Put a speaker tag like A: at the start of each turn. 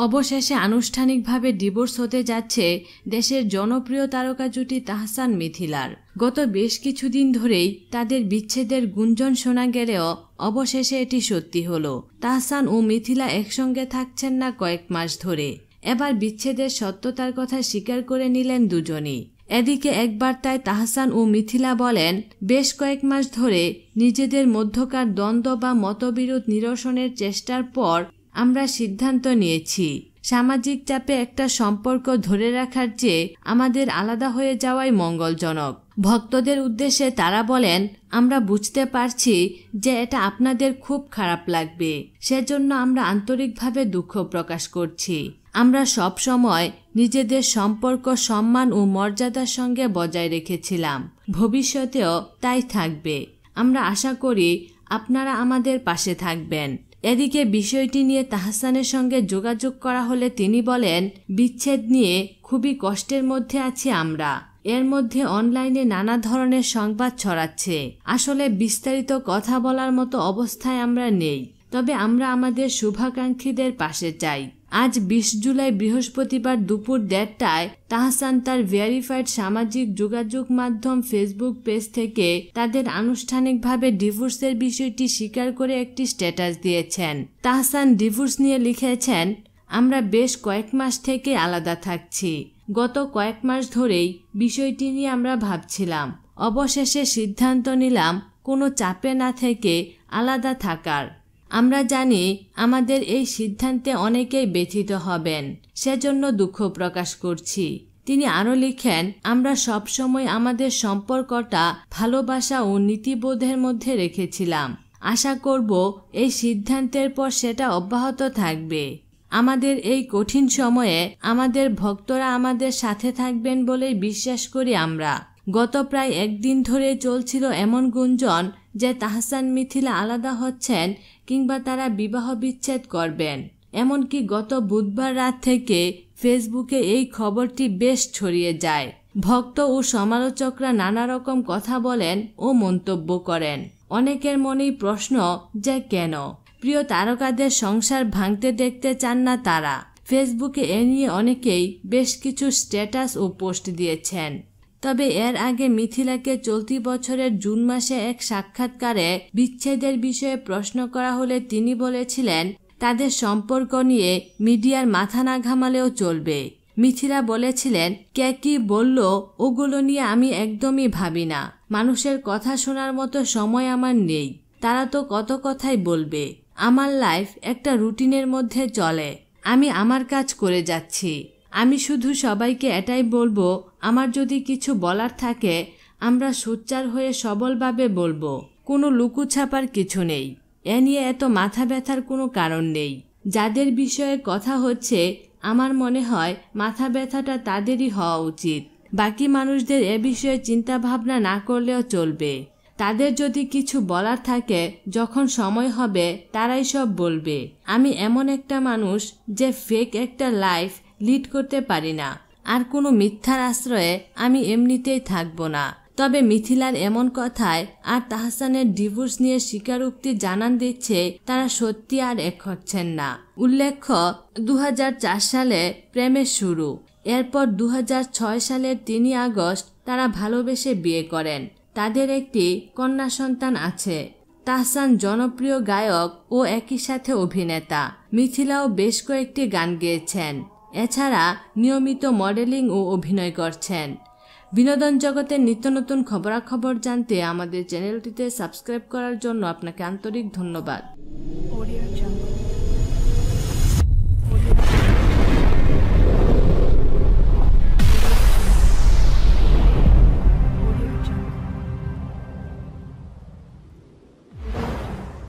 A: অবশেষে আনুষ্ঠানিকভাবে ডিভোর্স হতে যাচ্ছে দেশের জনপ্রিয় তারকা জুটি তাহসান মিথিলার। গত বেশ কিছুদিন ধরেই তাদের বিচ্ছেদের গুঞ্জন শোনা গেলেও অবশেষে এটি সত্যি হলো। তাহসান ও মিথিলা একসঙ্গে থাকছেন না কয়েক মাস ধরে। এবার বিচ্ছেদের সত্যতার কথা স্বীকার করে নিলেন দুজনই। এদিকে এক বার্তায় তাহসান ও মিথিলা বলেন, বেশ কয়েক মাস ধরে নিজেদের মধ্যকার দ্বন্দ্ব বা মতবিরোধ নিরসনের চেষ্টার পর আমরা সিদ্ধান্ত নিয়েছি, সামাজিক চাপে একটা সম্পর্ক ধরে রাখার চেয়ে আমাদের আলাদা হয়ে যাওয়াই মঙ্গলজনক। ভক্তদের উদ্দেশ্যে তারা বলেন, আমরা বুঝতে পারছি যে এটা আপনাদের খুব খারাপ লাগবে, সেজন্য আমরা আন্তরিকভাবে দুঃখ প্রকাশ করছি। আমরা সব সময় নিজেদের সম্পর্ক সম্মান ও মর্যাদার সঙ্গে বজায় রেখেছিলাম, ভবিষ্যতেও তাই থাকবে। আমরা আশা করি আপনারা আমাদের পাশে থাকবেন। এদিকে বিষয়টি নিয়ে তাহসানের সঙ্গে যোগাযোগ করা হলে তিনি বলেন, বিচ্ছেদ নিয়ে খুবই কষ্টের মধ্যে আছি আমরা। এর মধ্যে অনলাইনে নানা ধরনের সংবাদ ছড়াচ্ছে। আসলে বিস্তারিত কথা বলার মতো অবস্থায় আমরা নেই, তবে আমরা আমাদের শুভাকাঙ্ক্ষীদের পাশে চাই। আজ 20 জুলাই বৃহস্পতিবার দুপুর 1:30টায় তাহসান তার ভেরিফাইড সামাজিক যোগাযোগ মাধ্যম ফেসবুক পেজ থেকে তাদের আনুষ্ঠানিকভাবে ডিভোর্সের বিষয়টি স্বীকার করে একটি স্ট্যাটাস দিয়েছেন। তাহসান ডিভোর্স নিয়ে লিখেছেন, আমরা বেশ কয়েক মাস থেকে আলাদা থাকছি। গত কয়েক মাস ধরেই বিষয়টি নিয়ে আমরা ভাবছিলাম। অবশেষে সিদ্ধান্ত নিলাম কোনো চাপে না থেকে আলাদা থাকার। আমরা জানি আমাদের এই সিদ্ধান্তে অনেকেই ব্যথিত হবেন, সেজন্য দুঃখ প্রকাশ করছি। তিনি আরও লিখেন, আমরা সবসময় আমাদের সম্পর্কটা ভালোবাসা ও নীতিবোধের মধ্যে রেখেছিলাম। আশা করব এই সিদ্ধান্তের পর সেটা অব্যাহত থাকবে। আমাদের এই কঠিন সময়ে আমাদের ভক্তরা আমাদের সাথে থাকবেন বলেই বিশ্বাস করি আমরা। গত প্রায় একদিন ধরে চলছিল এমন গুঞ্জন যে তাহসান মিথিলা আলাদা হচ্ছেন কিংবা তারা বিবাহ বিচ্ছেদ করবেন। এমনকি গত বুধবার রাত থেকে ফেসবুকে এই খবরটি বেশ ছড়িয়ে যায়। ভক্ত ও সমালোচকরা নানা রকম কথা বলেন ও মন্তব্য করেন। অনেকের মনেই প্রশ্ন যে কেন প্রিয় তারকাদের সংসার ভাঙতে দেখতে চান না তারা। ফেসবুকে এ নিয়ে অনেকেই বেশ কিছু স্ট্যাটাস ও পোস্ট দিয়েছেন। তবে এর আগে মিথিলাকে চলতি বছরের জুন মাসে এক সাক্ষাৎকারে বিচ্ছেদের বিষয়ে প্রশ্ন করা হলে তিনি বলেছিলেন, তাদের সম্পর্ক নিয়ে মিডিয়ার মাথা না ঘামালেও চলবে। মিথিলা বলেছিলেন, কে কি বলল ওগুলো নিয়ে আমি একদমই ভাবি না। মানুষের কথা শোনার মতো সময় আমার নেই। তারা তো কত কথাই বলবে। আমার লাইফ একটা রুটিনের মধ্যে চলে। আমি আমার কাজ করে যাচ্ছি। আমি শুধু সবাইকে এটাই বলবো, আমার যদি কিছু বলার থাকে আমরা সোচ্চার হয়ে সবলভাবে বলবো। কোনো লুকুছাপার কিছু নেই। এ নিয়ে এত মাথা ব্যথার কোনো কারণ নেই। যাদের বিষয়ে কথা হচ্ছে আমার মনে হয় মাথা ব্যথাটা তাদেরই হওয়া উচিত। বাকি মানুষদের এ বিষয়ে চিন্তা ভাবনা না করলেও চলবে। তাদের যদি কিছু বলার থাকে যখন সময় হবে তারাই সব বলবে। আমি এমন একটা মানুষ যে ফেক একটা লাইফ লিড করতে পারি না, আর কোনো মিথ্যার আশ্রয়ে আমি এমনিতেই থাকবো না। তবে মিথিলার এমন কথায় আর তাহসানের ডিভোর্স নিয়ে স্বীকারোক্তি জানান দিচ্ছে তারা সত্যি আর এক হচ্ছেন না। উল্লেখ্য 2004 সালে প্রেমের শুরু। এরপর 2006 সালের 3 আগস্ট তারা ভালোবেসে বিয়ে করেন। তাদের একটি কন্যা সন্তান আছে। তাহসান জনপ্রিয় গায়ক ও একই সাথে অভিনেতা। মিথিলাও বেশ কয়েকটি গান গেয়েছেন। এছাড়া নিয়মিত মডেলিং ও অভিনয় করছেন। বিনোদন জগতের নিত্য নতুন খবরাখবর জানতে আমাদের চ্যানেলটিতে সাবস্ক্রাইব করার জন্য আপনাকে আন্তরিক ধন্যবাদ।